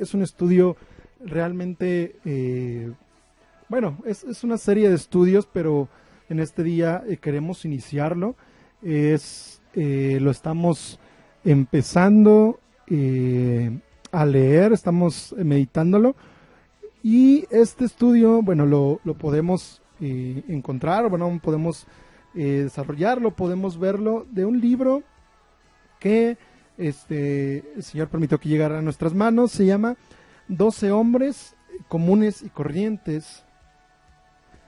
Es un estudio realmente, bueno, es una serie de estudios, pero en este día queremos iniciarlo. Lo estamos empezando a leer, estamos meditándolo. Y este estudio, bueno, lo podemos encontrar, bueno, podemos desarrollarlo, podemos verlo de un libro que el Señor permitió que llegara a nuestras manos. Se llama 12 hombres comunes y corrientes,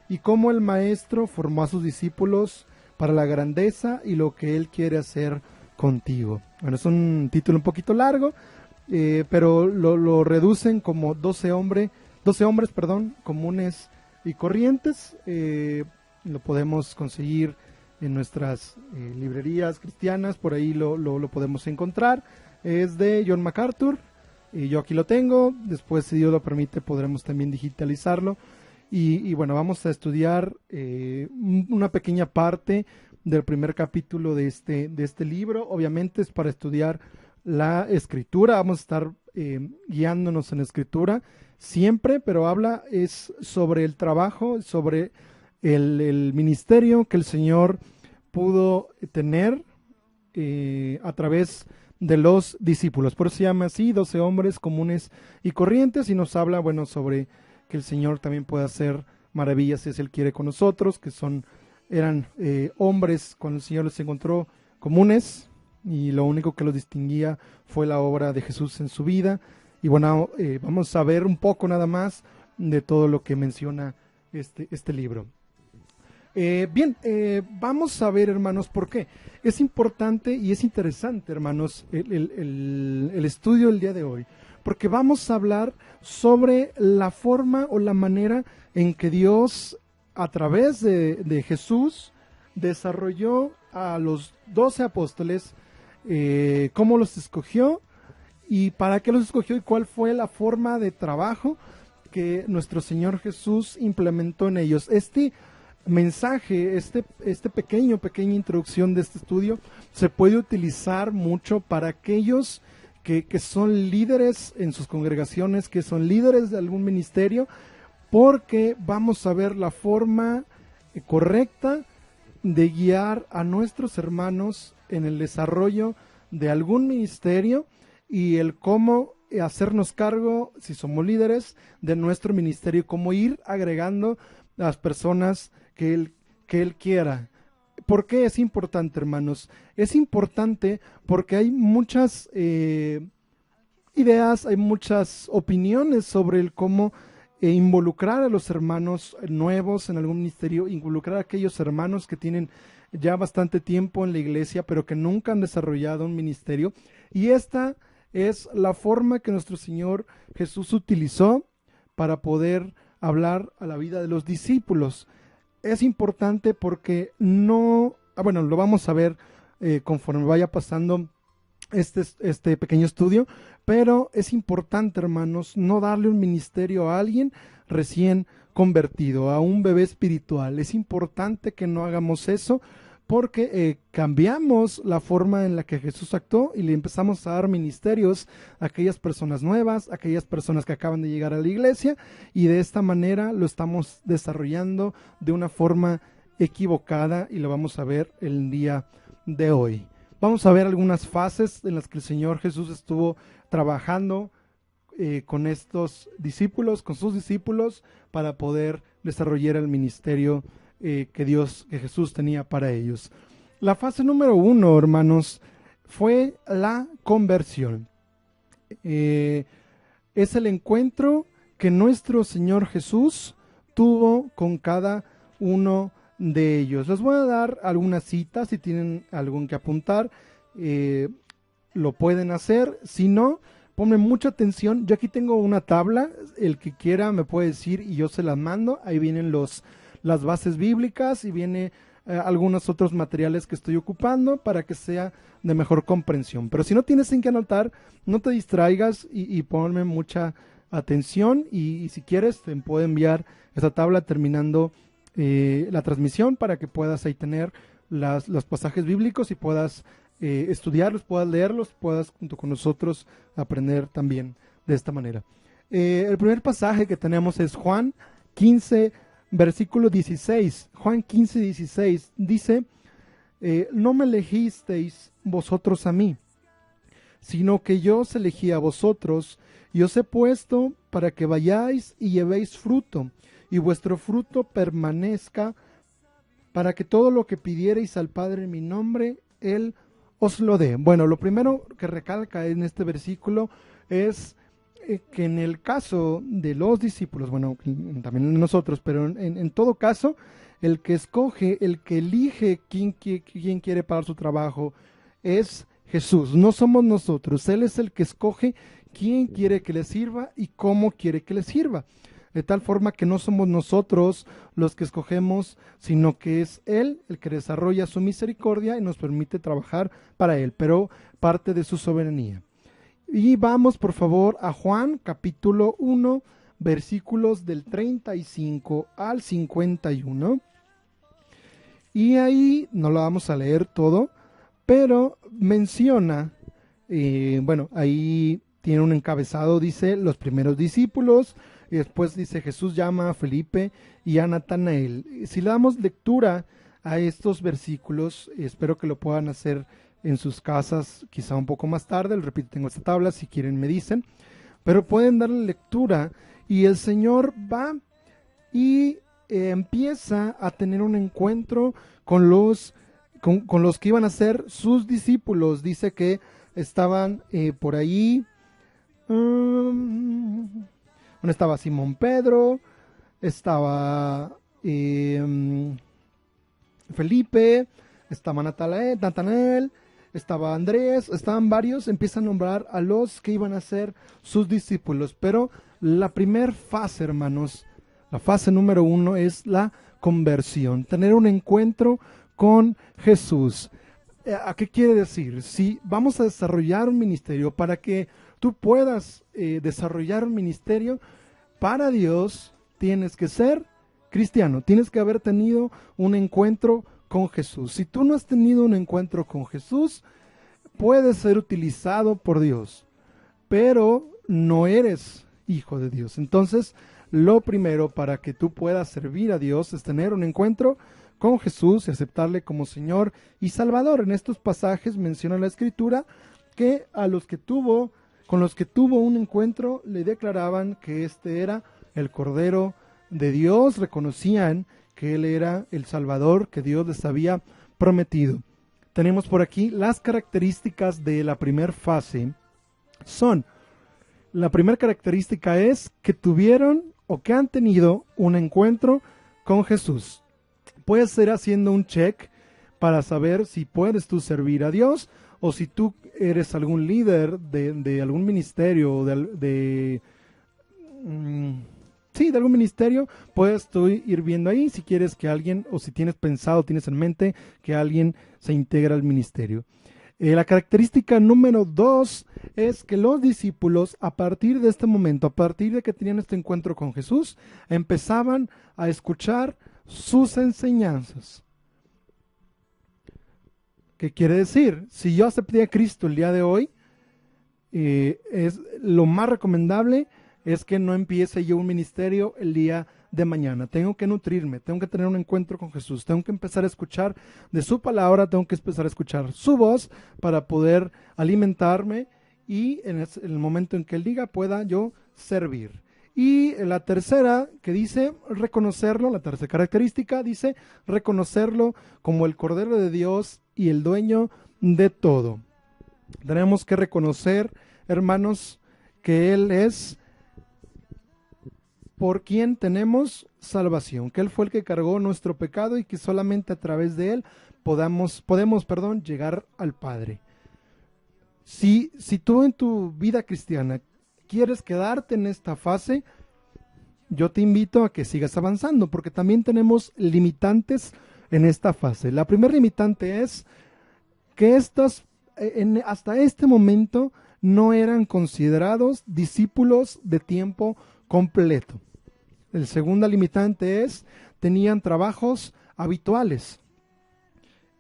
y cómo el Maestro formó a sus discípulos para la grandeza y lo que Él quiere hacer contigo. Bueno, es un título un poquito largo, pero lo reducen como 12 hombres, comunes y corrientes. Lo podemos conseguir en nuestras librerías cristianas, por ahí lo podemos encontrar. Es de John MacArthur, y yo aquí lo tengo. Después, si Dios lo permite, podremos también digitalizarlo. Y bueno, vamos a estudiar una pequeña parte del primer capítulo de este libro. Obviamente es para estudiar la escritura, vamos a estar guiándonos en la escritura siempre, pero es sobre el trabajo, sobre el ministerio que el Señor pudo tener a través de los discípulos. Por eso se llama así, 12 hombres comunes y corrientes, y nos habla, bueno, sobre que el Señor también puede hacer maravillas si Él quiere con nosotros, que eran hombres cuando el Señor los encontró comunes, y lo único que los distinguía fue la obra de Jesús en su vida. Y bueno, vamos a ver un poco nada más de todo lo que menciona este libro. Vamos a ver, hermanos, por qué es importante y es interesante, hermanos, el estudio del día de hoy, porque vamos a hablar sobre la forma o la manera en que Dios, a través de Jesús, desarrolló a los 12 apóstoles, cómo los escogió y para qué los escogió, y cuál fue la forma de trabajo que nuestro Señor Jesús implementó en ellos. Este mensaje, pequeña introducción de este estudio se puede utilizar mucho para aquellos que son líderes en sus congregaciones, que son líderes de algún ministerio, porque vamos a ver la forma correcta de guiar a nuestros hermanos en el desarrollo de algún ministerio, y el cómo hacernos cargo, si somos líderes, de nuestro ministerio, cómo ir agregando las personas que Él quiera. ¿Por qué es importante, hermanos? Es importante porque hay muchas ideas, hay muchas opiniones sobre el cómo involucrar a los hermanos nuevos en algún ministerio, involucrar a aquellos hermanos que tienen ya bastante tiempo en la iglesia, pero que nunca han desarrollado un ministerio. Y esta es la forma que nuestro Señor Jesús utilizó para poder hablar a la vida de los discípulos. Es importante porque lo vamos a ver conforme vaya pasando este pequeño estudio, pero es importante, hermanos, no darle un ministerio a alguien recién convertido, a un bebé espiritual. Es importante que no hagamos eso, porque cambiamos la forma en la que Jesús actuó y le empezamos a dar ministerios a aquellas personas nuevas, a aquellas personas que acaban de llegar a la iglesia, y de esta manera lo estamos desarrollando de una forma equivocada, y lo vamos a ver el día de hoy. Vamos a ver algunas fases en las que el Señor Jesús estuvo trabajando con estos discípulos, con sus discípulos, para poder desarrollar el ministerio que Jesús tenía para ellos. La fase número 1, hermanos, fue la conversión. Es el encuentro que nuestro Señor Jesús tuvo con cada uno de ellos. Les voy a dar algunas citas, si tienen algún que apuntar, lo pueden hacer. Si no, ponme mucha atención. Yo aquí tengo una tabla, el que quiera me puede decir y yo se las mando. Ahí vienen las bases bíblicas y viene algunos otros materiales que estoy ocupando para que sea de mejor comprensión. Pero si no tienes en qué anotar, no te distraigas y ponme mucha atención, y si quieres te puedo enviar esta tabla terminando la transmisión para que puedas ahí tener los pasajes bíblicos y puedas estudiarlos, puedas leerlos, puedas junto con nosotros aprender también de esta manera. El primer pasaje que tenemos es Juan 15, versículo 16. Juan 15, 16 dice, no me elegisteis vosotros a mí, sino que yo os elegí a vosotros, y os he puesto para que vayáis y llevéis fruto, y vuestro fruto permanezca, para que todo lo que pidiereis al Padre en mi nombre, Él os lo dé. Bueno, lo primero que recalca en este versículo es que en el caso de los discípulos, bueno, también en nosotros, pero en todo caso, el que escoge, el que elige quién quiere pagar su trabajo es Jesús, no somos nosotros. Él es el que escoge quién quiere que le sirva y cómo quiere que le sirva. De tal forma que no somos nosotros los que escogemos, sino que es Él el que desarrolla su misericordia y nos permite trabajar para Él, pero parte de su soberanía. Y vamos por favor a Juan capítulo 1, versículos del 35 al 51. Y ahí no lo vamos a leer todo, pero menciona, bueno, ahí tiene un encabezado, dice los primeros discípulos, y después dice Jesús llama a Felipe y a Natanael. Si le damos lectura a estos versículos, espero que lo puedan hacer en sus casas, quizá un poco más tarde, les repito, tengo esta tabla, si quieren me dicen, pero pueden darle lectura y el Señor va y empieza a tener un encuentro con los que iban a ser sus discípulos. Dice que estaban por ahí, donde estaba Simón Pedro, estaba Felipe, estaba Natanael, estaba Andrés, estaban varios, empieza a nombrar a los que iban a ser sus discípulos. Pero la primer fase, hermanos, la fase número 1 es la conversión, tener un encuentro con Jesús. ¿A qué quiere decir? Si vamos a desarrollar un ministerio, para que tú puedas desarrollar un ministerio para Dios, tienes que ser cristiano, tienes que haber tenido un encuentro con Jesús. Si tú no has tenido un encuentro con Jesús, puedes ser utilizado por Dios, pero no eres hijo de Dios. Entonces, lo primero para que tú puedas servir a Dios es tener un encuentro con Jesús y aceptarle como Señor y Salvador. En estos pasajes menciona la Escritura que con los que tuvo un encuentro le declaraban que este era el Cordero de Dios, reconocían que Él era el Salvador que Dios les había prometido. Tenemos por aquí las características de la primera fase. La primera característica es que tuvieron o que han tenido un encuentro con Jesús. Puedes ir haciendo un check para saber si puedes tú servir a Dios, o si tú eres algún líder de algún ministerio, de algún ministerio, puedes tú ir viendo ahí si quieres que alguien, o si tienes pensado, tienes en mente que alguien se integre al ministerio. La característica número 2 es que los discípulos, a partir de este momento, a partir de que tenían este encuentro con Jesús, empezaban a escuchar sus enseñanzas. ¿Qué quiere decir? Si yo acepté a Cristo el día de hoy, es lo más recomendable es que no empiece yo un ministerio el día de mañana. Tengo que nutrirme, tengo que tener un encuentro con Jesús, tengo que empezar a escuchar de su palabra, tengo que empezar a escuchar su voz para poder alimentarme y en el momento en que Él diga pueda yo servir. Y la tercera que dice reconocerlo, la tercera característica dice reconocerlo como el Cordero de Dios y el dueño de todo. Tenemos que reconocer, hermanos, que Él es por quien tenemos salvación, que Él fue el que cargó nuestro pecado y que solamente a través de Él podemos llegar al Padre. Si tú en tu vida cristiana quieres quedarte en esta fase, yo te invito a que sigas avanzando, porque también tenemos limitantes en esta fase. La primera limitante es que hasta este momento no eran considerados discípulos de tiempo completo. La segunda limitante es tenían trabajos habituales.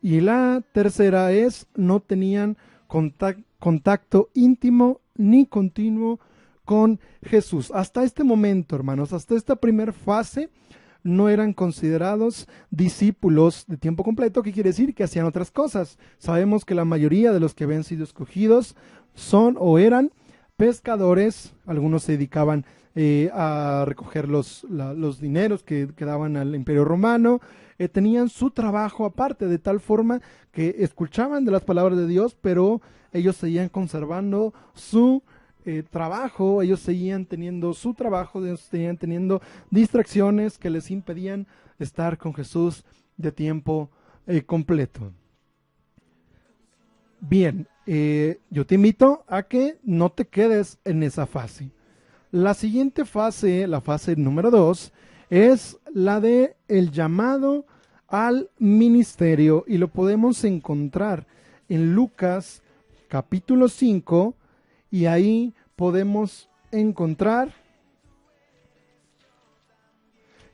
Y la tercera es no tenían contacto íntimo ni continuo con Jesús. Hasta este momento, hermanos, hasta esta primera fase, no eran considerados discípulos de tiempo completo, que quiere decir que hacían otras cosas. Sabemos que la mayoría de los que habían sido escogidos son o eran pescadores, algunos se dedicaban a recoger los dineros que daban al Imperio Romano, tenían su trabajo aparte, de tal forma que escuchaban de las palabras de Dios, pero ellos seguían conservando su trabajo, ellos seguían teniendo su trabajo, ellos seguían teniendo distracciones que les impedían estar con Jesús de tiempo completo. Bien, yo te invito a que no te quedes en esa fase. La siguiente fase, la fase número 2, es la de el llamado al ministerio, y lo podemos encontrar en Lucas capítulo 5, y ahí podemos encontrar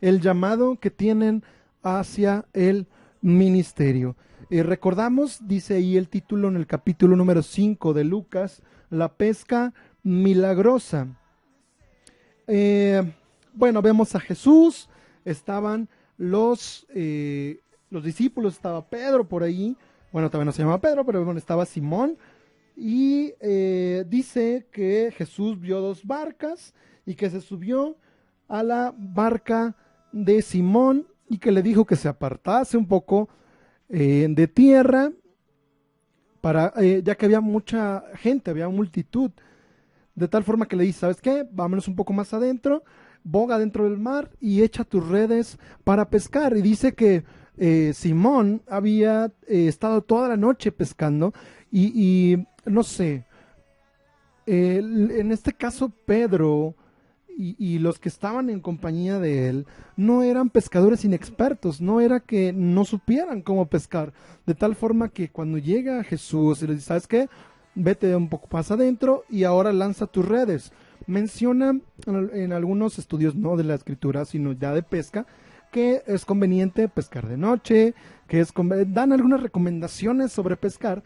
el llamado que tienen hacia el ministerio. Recordamos, dice ahí el título en el capítulo número 5 de Lucas, la pesca milagrosa. Bueno, vemos a Jesús, estaban los discípulos, estaba Pedro por ahí, bueno, todavía no se llama Pedro, pero bueno, estaba Simón, y dice que Jesús vio 2 barcas y que se subió a la barca de Simón y que le dijo que se apartase un poco de tierra, para, ya que había mucha gente, había multitud, de tal forma que le dice, ¿sabes qué? Vámonos un poco más adentro, boga dentro del mar y echa tus redes para pescar. Y dice que Simón había estado toda la noche pescando y no sé, en este caso Pedro y los que estaban en compañía de él no eran pescadores inexpertos, no era que no supieran cómo pescar, de tal forma que cuando llega Jesús y le dice, ¿sabes qué? Vete un poco más adentro y ahora lanza tus redes. Menciona en algunos estudios, no de la escritura, sino ya de pesca, que es conveniente pescar de noche, que dan algunas recomendaciones sobre pescar,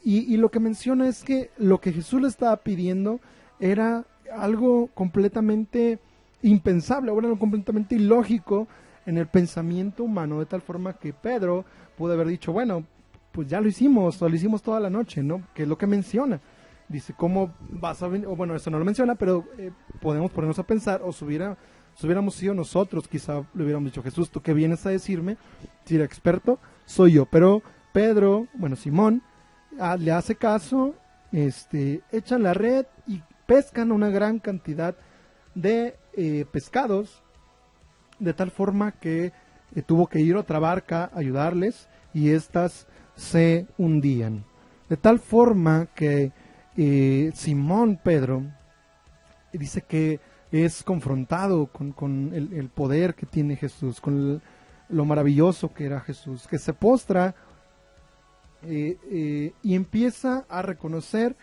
y lo que menciona es que lo que Jesús le estaba pidiendo era algo completamente impensable, algo completamente ilógico en el pensamiento humano, de tal forma que Pedro pudo haber dicho, bueno, pues ya lo hicimos toda la noche, ¿no? Que es lo que menciona. Dice, ¿cómo vas a venir? O bueno, eso no lo menciona, pero podemos ponernos a pensar, o si hubiéramos sido nosotros, quizá le hubiéramos dicho, Jesús, ¿tú qué vienes a decirme? Si eres experto, soy yo. Pero Pedro, bueno, Simón, le hace caso, echan la red y pescan una gran cantidad de pescados, de tal forma que tuvo que ir otra barca a ayudarles, y estas se hundían. De tal forma que Simón Pedro dice que es confrontado con el poder que tiene Jesús, con lo maravilloso que era Jesús, que se postra y empieza a reconocer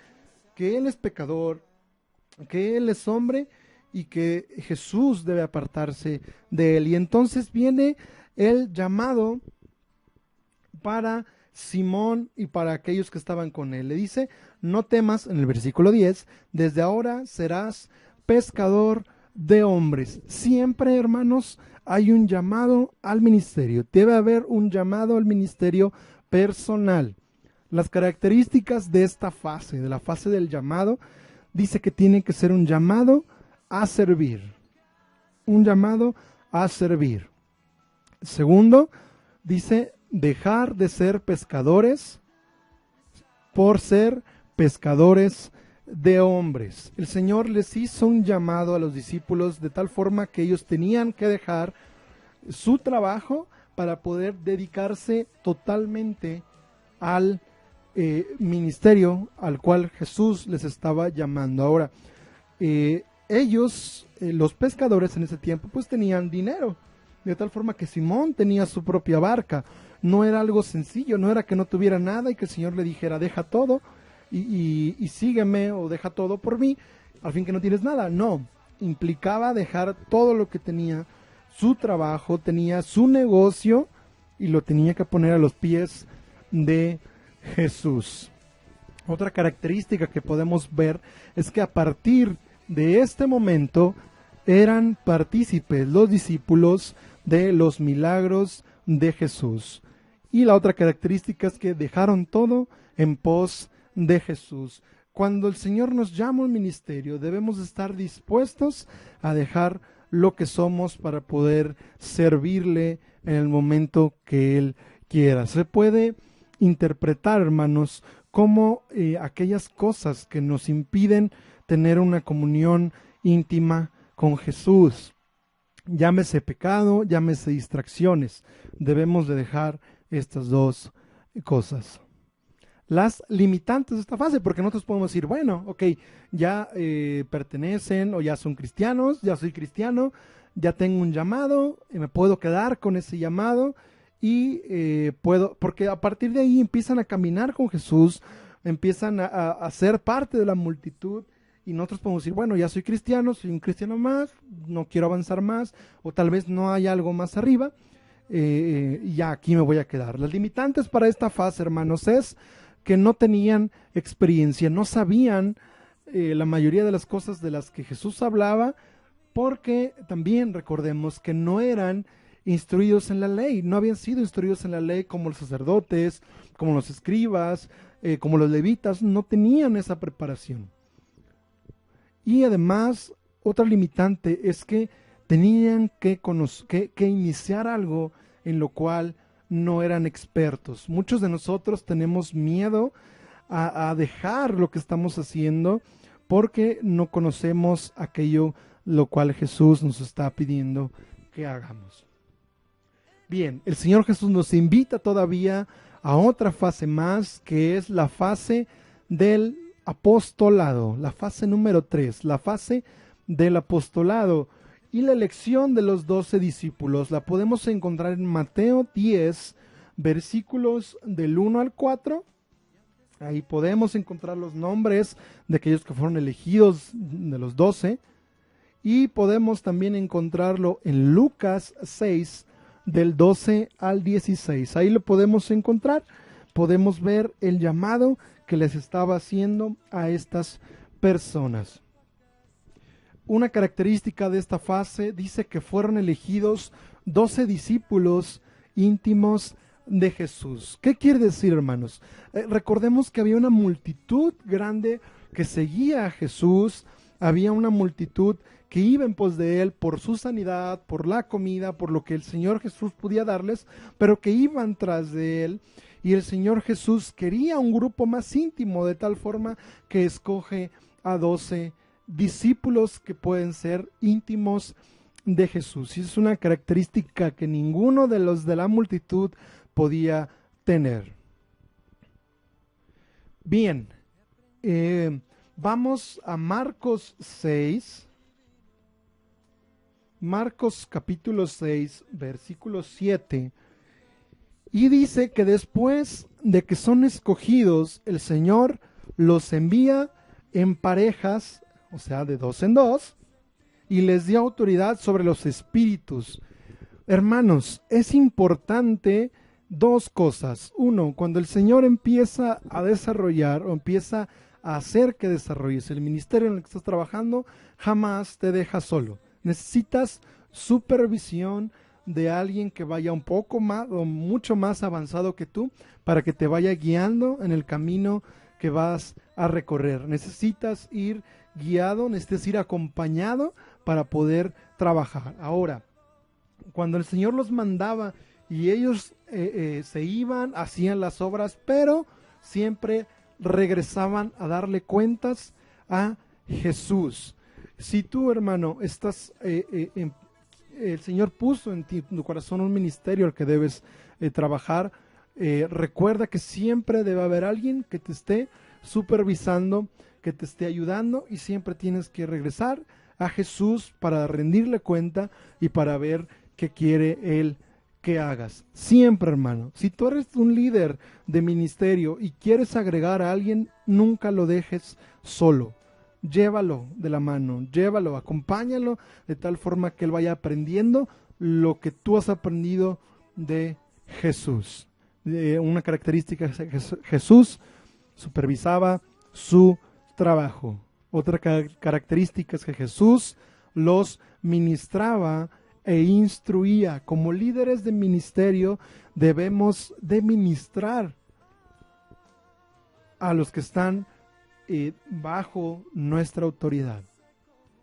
que él es pecador, que él es hombre y que Jesús debe apartarse de él. Y entonces viene el llamado para Simón y para aquellos que estaban con él. Le dice, no temas, en el versículo 10, desde ahora serás pescador de hombres. Siempre, hermanos, hay un llamado al ministerio. Debe haber un llamado al ministerio personal. Las características de esta fase, de la fase del llamado, dice que tiene que ser un llamado a servir. Un llamado a servir. Segundo, dice dejar de ser pescadores por ser pescadores de hombres. El Señor les hizo un llamado a los discípulos de tal forma que ellos tenían que dejar su trabajo para poder dedicarse totalmente al ministerio al cual Jesús les estaba llamando. Ahora, ellos, los pescadores en ese tiempo, pues tenían dinero, de tal forma que Simón tenía su propia barca. No era algo sencillo, no era que no tuviera nada y que el Señor le dijera, deja todo y sígueme, o deja todo por mí, al fin que no tienes nada. No, implicaba dejar todo lo que tenía, su trabajo, tenía su negocio, y lo tenía que poner a los pies de Jesús. Otra característica que podemos ver es que a partir de este momento eran partícipes los discípulos de los milagros de Jesús. Y la otra característica es que dejaron todo en pos de Jesús. Cuando el Señor nos llama al ministerio, debemos estar dispuestos a dejar lo que somos para poder servirle en el momento que Él quiera. Se puede interpretar, hermanos, como aquellas cosas que nos impiden tener una comunión íntima con Jesús. Llámese pecado, llámese distracciones. Debemos de dejar estas dos cosas. Las limitantes de esta fase, porque nosotros podemos decir, bueno, ok, ya pertenecen o ya son cristianos, ya soy cristiano, ya tengo un llamado, me puedo quedar con ese llamado y puedo, porque a partir de ahí empiezan a caminar con Jesús, empiezan a ser parte de la multitud y nosotros podemos decir, bueno, ya soy cristiano, soy un cristiano más, no quiero avanzar más, o tal vez no hay algo más arriba, y ya aquí me voy a quedar. Las limitantes para esta fase, hermanos, es que no tenían experiencia, no sabían la mayoría de las cosas de las que Jesús hablaba, porque también recordemos que no eran instruidos en la ley, no habían sido instruidos en la ley como los sacerdotes, como los escribas, como los levitas, no tenían esa preparación. Y además, otra limitante es que tenían que iniciar algo en lo cual no eran expertos. Muchos de nosotros tenemos miedo a dejar lo que estamos haciendo porque no conocemos aquello lo cual Jesús nos está pidiendo que hagamos. Bien, el Señor Jesús nos invita todavía a otra fase más, que es la fase del apostolado, la fase número 3, la fase del apostolado. Y la elección de los 12 discípulos la podemos encontrar en Mateo 10, versículos del 1 al 4. Ahí podemos encontrar los nombres de aquellos que fueron elegidos de los 12. Y podemos también encontrarlo en Lucas 6, del 12 al 16. Ahí lo podemos encontrar. Podemos ver el llamado que les estaba haciendo a estas personas. Una característica de esta fase dice que fueron elegidos 12 discípulos íntimos de Jesús. ¿Qué quiere decir, hermanos? Recordemos que había una multitud grande que seguía a Jesús, había una multitud que iba en pos de él por su sanidad, por la comida, por lo que el Señor Jesús podía darles, pero que iban tras de él. Y el Señor Jesús quería un grupo más íntimo, de tal forma que escoge a 12 discípulos que pueden ser íntimos de Jesús. Y es una característica que ninguno de los de la multitud podía tener. Bien, vamos a Marcos 6. Marcos capítulo 6, versículo 7. Y dice que después de que son escogidos, el Señor los envía en parejas, o sea, de 2 en 2, y les dio autoridad sobre los espíritus. Hermanos, es importante dos cosas. Uno, cuando el Señor empieza a desarrollar o empieza a hacer que desarrolles el ministerio en el que estás trabajando, jamás te deja solo. Necesitas supervisión de alguien que vaya un poco más o mucho más avanzado que tú para que te vaya guiando en el camino que vas a recorrer. Necesitas ir guiado, necesitas ir acompañado para poder trabajar. Ahora, cuando el Señor los mandaba y ellos se iban, hacían las obras, pero siempre regresaban a darle cuentas a Jesús. Si tú, hermano, estás, el Señor puso en ti, en tu corazón, un ministerio al que debes trabajar, recuerda que siempre debe haber alguien que te esté supervisando, que te esté ayudando, y siempre tienes que regresar a Jesús para rendirle cuenta y para ver qué quiere Él que hagas. Siempre, hermano, si tú eres un líder de ministerio y quieres agregar a alguien, nunca lo dejes solo. Llévalo de la mano, llévalo, acompáñalo de tal forma que él vaya aprendiendo lo que tú has aprendido de Jesús. Una característica es que Jesús supervisaba su trabajo. Otra característica es que Jesús los ministraba e instruía. Como líderes de ministerio debemos de ministrar a los que están bajo nuestra autoridad.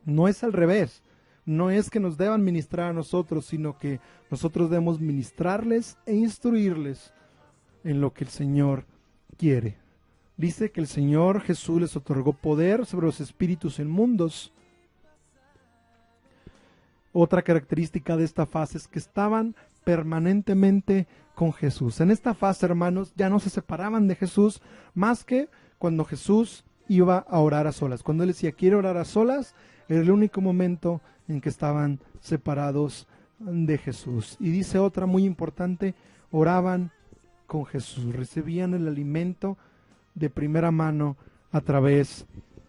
No es al revés, no es que nos deban ministrar a nosotros, sino que nosotros debemos ministrarles e instruirles en lo que el Señor quiere. Dice que el Señor Jesús les otorgó poder sobre los espíritus inmundos. Otra característica de esta fase es que estaban permanentemente con Jesús. En esta fase, hermanos, ya no se separaban de Jesús más que cuando Jesús iba a orar a solas. Cuando él decía, quiero orar a solas, era el único momento en que estaban separados de Jesús. Y dice otra muy importante, oraban con Jesús, recibían el alimento de primera mano a través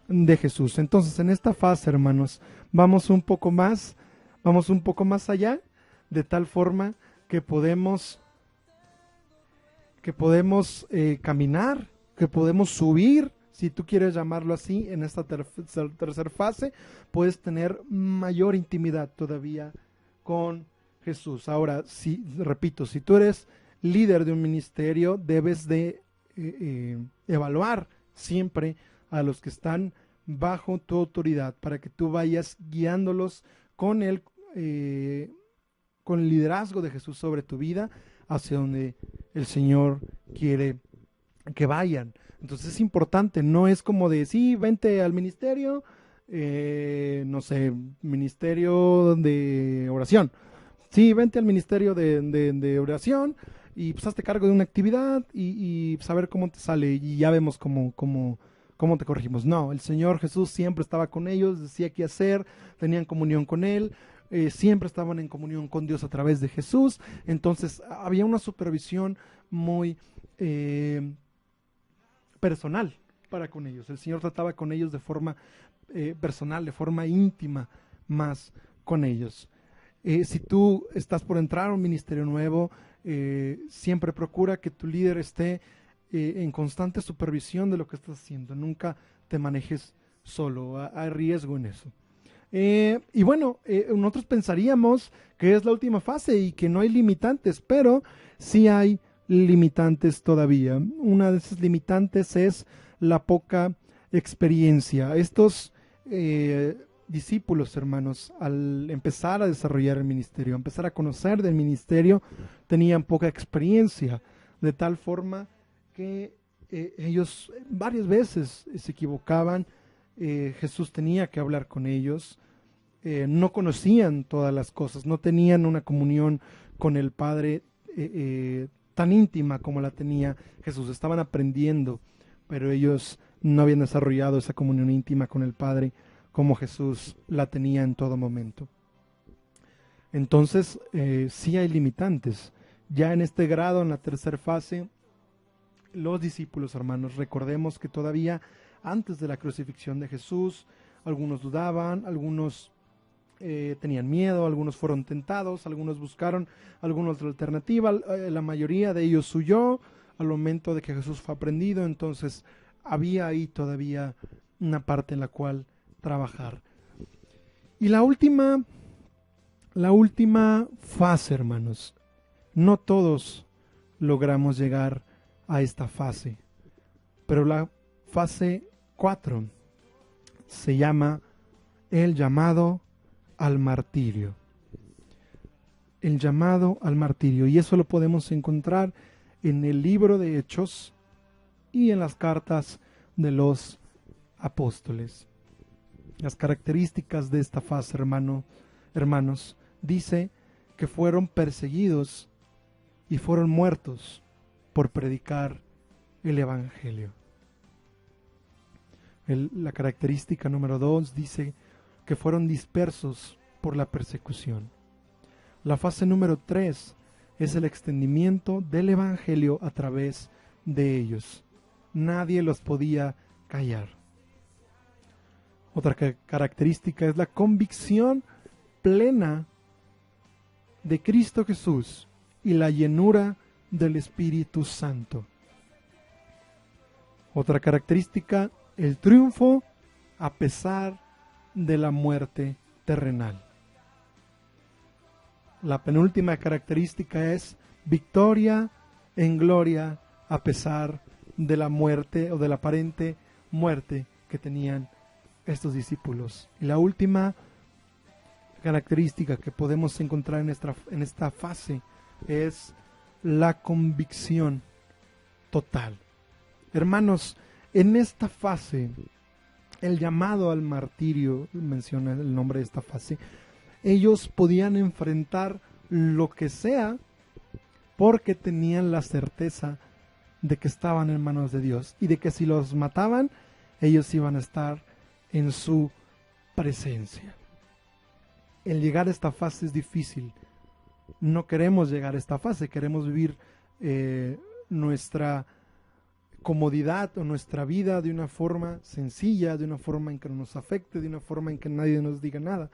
de Jesús. Entonces, en esta fase, hermanos, vamos un poco más allá, de tal forma que podemos caminar, que podemos subir, si tú quieres llamarlo así, en esta tercera fase, puedes tener mayor intimidad todavía con Jesús. Ahora, repito, si tú eres líder de un ministerio, debes de evaluar siempre a los que están bajo tu autoridad para que tú vayas guiándolos con el liderazgo de Jesús sobre tu vida hacia donde el Señor quiere que vayan. Entonces es importante, no es como de, sí, vente al ministerio, no sé, ministerio de oración. Sí, vente al ministerio de oración y pues hazte cargo de una actividad y saber cómo te sale y ya vemos cómo te corregimos. No, el Señor Jesús siempre estaba con ellos, decía qué hacer, tenían comunión con Él, siempre estaban en comunión con Dios a través de Jesús. Entonces había una supervisión muy personal para con ellos. El Señor trataba con ellos de forma personal, de forma íntima más con ellos. Si tú estás por entrar a un ministerio nuevo, siempre procura que tu líder esté en constante supervisión de lo que estás haciendo. Nunca te manejes solo, hay riesgo en eso. Y bueno, nosotros pensaríamos que es la última fase y que no hay limitantes, pero sí hay limitantes todavía. Una de esas limitantes es la poca experiencia. Estos discípulos, hermanos, al empezar a desarrollar el ministerio, a empezar a conocer del ministerio, tenían poca experiencia, de tal forma que ellos varias veces se equivocaban. Jesús tenía que hablar con ellos, no conocían todas las cosas, no tenían una comunión con el Padre tan íntima como la tenía Jesús. Estaban aprendiendo, pero ellos no habían desarrollado esa comunión íntima con el Padre como Jesús la tenía en todo momento. Entonces, sí hay limitantes. Ya en este grado, en la tercera fase, los discípulos, hermanos, recordemos que todavía antes de la crucifixión de Jesús, algunos dudaban, algunos tenían miedo, algunos fueron tentados, algunos buscaron alguna otra alternativa, la mayoría de ellos huyó al momento de que Jesús fue aprendido. Entonces había ahí todavía una parte en la cual trabajar. Y la última fase, hermanos, no todos logramos llegar a esta fase, pero la fase 4 se llama el llamado al martirio. El llamado al martirio. Y eso lo podemos encontrar en el libro de Hechos y en las cartas de los apóstoles. Las características de esta fase, hermanos, dice que fueron perseguidos y fueron muertos por predicar el Evangelio. La característica número 2 dice que fueron dispersos por la persecución. La fase número 3 es el extendimiento del Evangelio a través de ellos. Nadie los podía callar. Otra característica es la convicción plena de Cristo Jesús y la llenura del Espíritu Santo. Otra característica, el triunfo a pesar de la muerte terrenal. La penúltima característica es victoria en gloria a pesar de la muerte o de la aparente muerte que tenían estos discípulos. Y la última característica que podemos encontrar en esta fase es la convicción total. Hermanos, en esta fase, el llamado al martirio, menciona el nombre de esta fase, ellos podían enfrentar lo que sea porque tenían la certeza de que estaban en manos de Dios y de que si los mataban, ellos iban a estar en su presencia. El llegar a esta fase es difícil. No queremos llegar a esta fase, queremos vivir nuestra comodidad o nuestra vida de una forma sencilla, de una forma en que no nos afecte, de una forma en que nadie nos diga nada.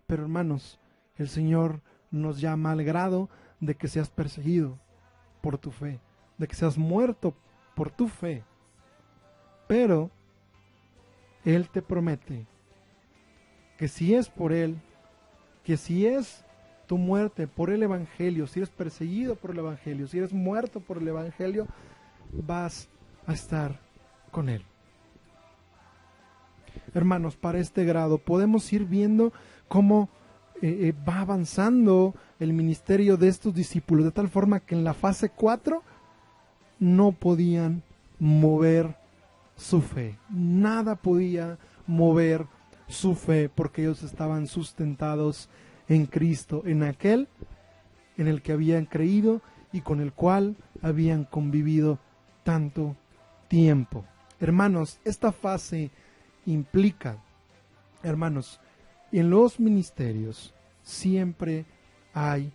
Pero hermanos, el Señor nos llama al grado de que seas perseguido por tu fe, de que seas muerto por tu fe. Pero Él te promete que si es por Él, que si es tu muerte por el Evangelio, si eres perseguido por el Evangelio, si eres muerto por el Evangelio, vas a estar con Él. Hermanos, para este grado podemos ir viendo cómo va avanzando el ministerio de estos discípulos, de tal forma que en la fase 4 no podían mover su fe. Nada podía mover su fe porque ellos estaban sustentados en Cristo, en aquel en el que habían creído y con el cual habían convivido tanto tiempo. Hermanos, esta fase implica, hermanos, en los ministerios siempre hay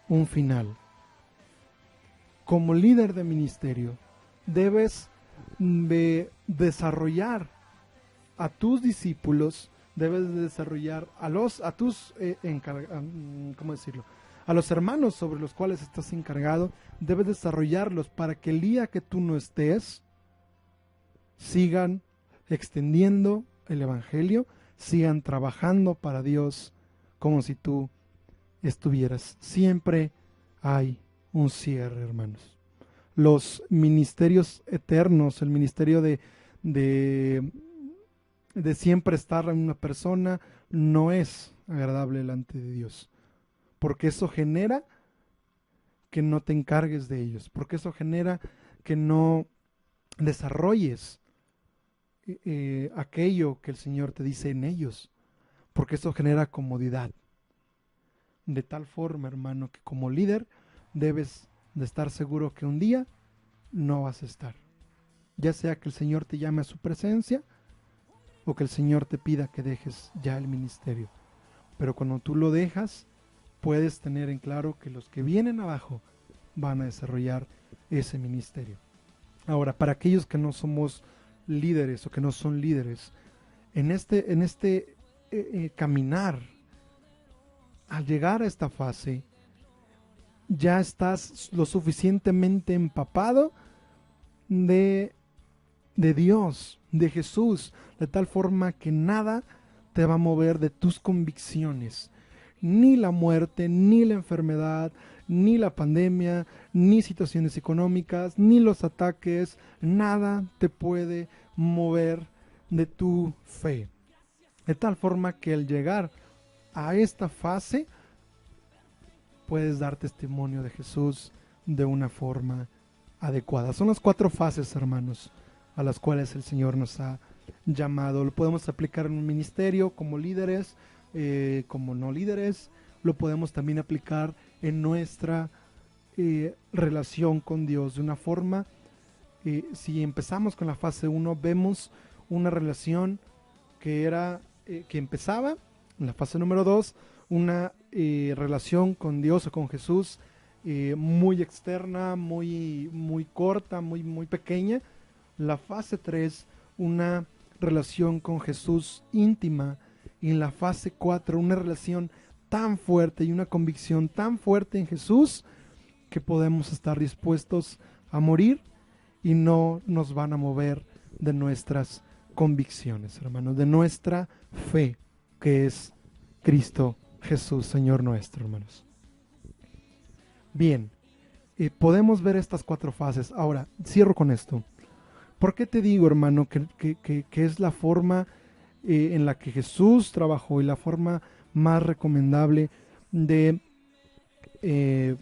un final. Como líder de ministerio, debes de desarrollar a tus discípulos, debes de desarrollar a los hermanos sobre los cuales estás encargado, debes desarrollarlos para que el día que tú no estés, sigan extendiendo el Evangelio, sigan trabajando para Dios como si tú estuvieras. Siempre hay un cierre, hermanos. Los ministerios eternos, el ministerio de siempre estar en una persona, no es agradable delante de Dios, porque eso genera que no te encargues de ellos, porque eso genera que no desarrolles aquello que el Señor te dice en ellos, porque eso genera comodidad. De tal forma, hermano, que como líder debes de estar seguro que un día no vas a estar, ya sea que el Señor te llame a su presencia o que el Señor te pida que dejes ya el ministerio. Pero cuando tú lo dejas, puedes tener en claro que los que vienen abajo van a desarrollar ese ministerio. Ahora, para aquellos que no somos líderes o que no son líderes, en este caminar, al llegar a esta fase, ya estás lo suficientemente empapado de Dios, de Jesús, de tal forma que nada te va a mover de tus convicciones. Ni la muerte, ni la enfermedad, ni la pandemia, ni situaciones económicas, ni los ataques, nada te puede mover de tu fe. De tal forma que al llegar a esta fase, puedes dar testimonio de Jesús de una forma adecuada. Son las 4 fases, hermanos, a las cuales el Señor nos ha llamado. Lo podemos aplicar en un ministerio como líderes, como no líderes. Lo podemos también aplicar en nuestra relación con Dios de una forma. Si empezamos con la fase 1, vemos una relación que empezaba en la fase número 2, una relación con Dios o con Jesús muy externa, muy corta, muy pequeña. La fase 3, una relación con Jesús íntima. Y en la fase 4, una relación tan fuerte y una convicción tan fuerte en Jesús que podemos estar dispuestos a morir y no nos van a mover de nuestras convicciones, hermanos, de nuestra fe, que es Cristo Jesús, Señor nuestro, hermanos. Bien, podemos ver estas 4 fases. Ahora, cierro con esto. ¿Por qué te digo, hermano, que es la forma en la que Jesús trabajó y la forma más recomendable de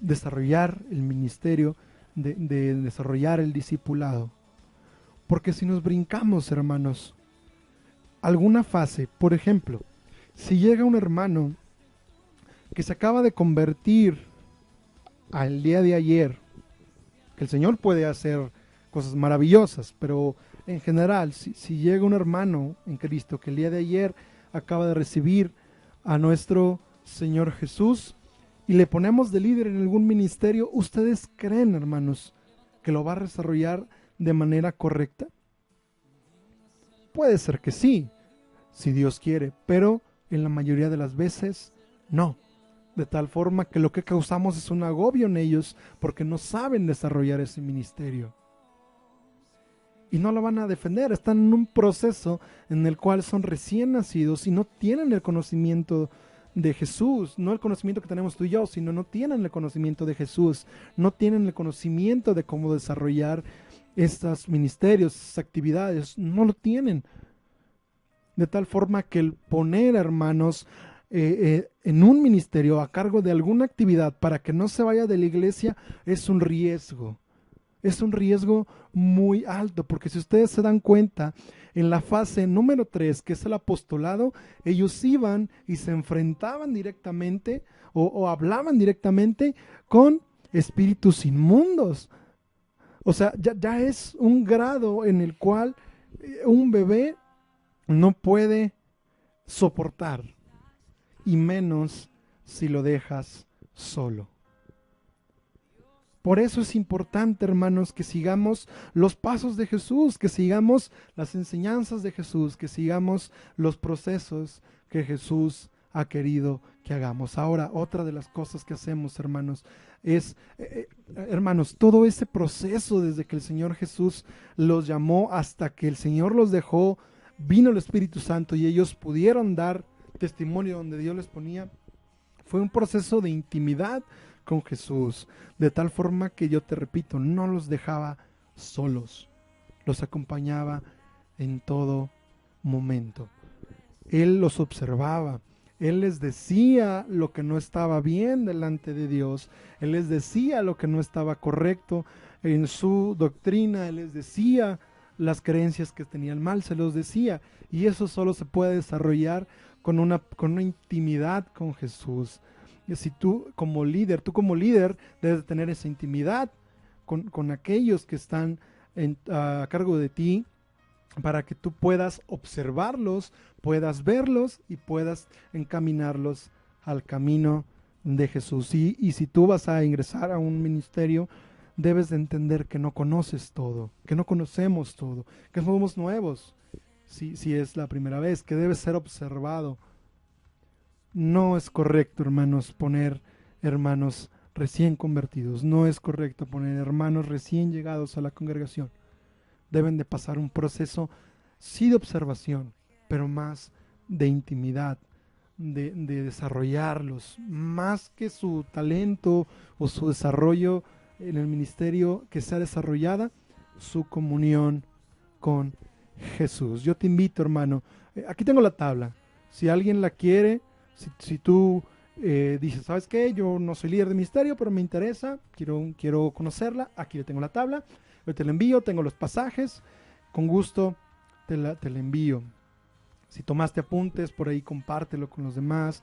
desarrollar el ministerio, de desarrollar el discipulado? Porque si nos brincamos, hermanos, alguna fase, por ejemplo, si llega un hermano que se acaba de convertir al día de ayer, que el Señor puede hacer cosas maravillosas, pero en general, si llega un hermano en Cristo que el día de ayer acaba de recibir a nuestro Señor Jesús y le ponemos de líder en algún ministerio, ¿ustedes creen, hermanos, que lo va a desarrollar de manera correcta? Puede ser que sí, si Dios quiere, pero en la mayoría de las veces no. De tal forma que lo que causamos es un agobio en ellos porque no saben desarrollar ese ministerio. Y no lo van a defender, están en un proceso en el cual son recién nacidos y no tienen el conocimiento de Jesús, no el conocimiento que tenemos tú y yo, sino no tienen el conocimiento de Jesús, no tienen el conocimiento de cómo desarrollar estos ministerios, estas actividades, no lo tienen. De tal forma que el poner, hermanos, en un ministerio a cargo de alguna actividad para que no se vaya de la iglesia es un riesgo. Es un riesgo muy alto, porque si ustedes se dan cuenta, en la fase número 3, que es el apostolado, ellos iban y se enfrentaban directamente o hablaban directamente con espíritus inmundos. O sea, ya es un grado en el cual un bebé no puede soportar, y menos si lo dejas solo. Por eso es importante, hermanos, que sigamos los pasos de Jesús, que sigamos las enseñanzas de Jesús, que sigamos los procesos que Jesús ha querido que hagamos. Ahora, otra de las cosas que hacemos, hermanos, es, hermanos, todo ese proceso desde que el Señor Jesús los llamó hasta que el Señor los dejó, vino el Espíritu Santo y ellos pudieron dar testimonio donde Dios les ponía, fue un proceso de intimidad con Jesús, de tal forma que yo te repito, no los dejaba solos, los acompañaba en todo momento. Él los observaba, Él les decía lo que no estaba bien delante de Dios, Él les decía lo que no estaba correcto en su doctrina, Él les decía las creencias que tenían mal, se los decía, y eso solo se puede desarrollar con una intimidad con Jesús. Si tú como líder debes tener esa intimidad con aquellos que están a cargo de ti, para que tú puedas observarlos, puedas verlos y puedas encaminarlos al camino de Jesús. Y si tú vas a ingresar a un ministerio, debes de entender que no conoces todo, que no conocemos todo, que somos nuevos, si es la primera vez, que debes ser observado. No es correcto, hermanos, poner hermanos recién convertidos. No es correcto poner hermanos recién llegados a la congregación. Deben de pasar un proceso, sí, de observación, pero más de intimidad, de desarrollarlos, más que su talento o su desarrollo en el ministerio, que sea desarrollada su comunión con Jesús. Yo te invito, hermano, aquí tengo la tabla. Si alguien la quiere, si tú dices, ¿sabes qué? Yo no soy líder de ministerio, pero me interesa, quiero conocerla, aquí le tengo la tabla, yo te la envío, tengo los pasajes, con gusto te la envío. Si tomaste apuntes, por ahí compártelo con los demás,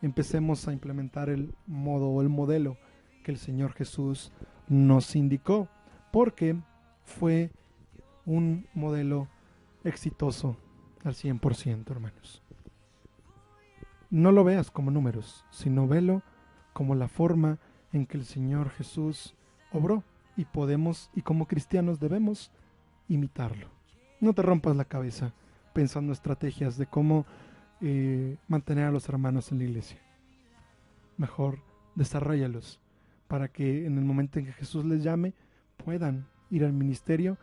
empecemos a implementar el modo o el modelo que el Señor Jesús nos indicó, porque fue un modelo exitoso al 100%, hermanos. No lo veas como números, sino velo como la forma en que el Señor Jesús obró, y podemos, y como cristianos debemos imitarlo. No te rompas la cabeza pensando estrategias de cómo mantener a los hermanos en la iglesia. Mejor desarróllalos para que en el momento en que Jesús les llame puedan ir al ministerio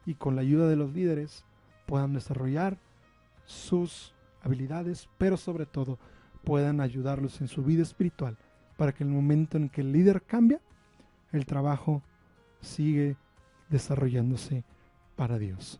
y con la ayuda de los líderes puedan desarrollar sus habilidades, pero sobre todo puedan ayudarlos en su vida espiritual, para que en el momento en que el líder cambia, el trabajo sigue desarrollándose para Dios.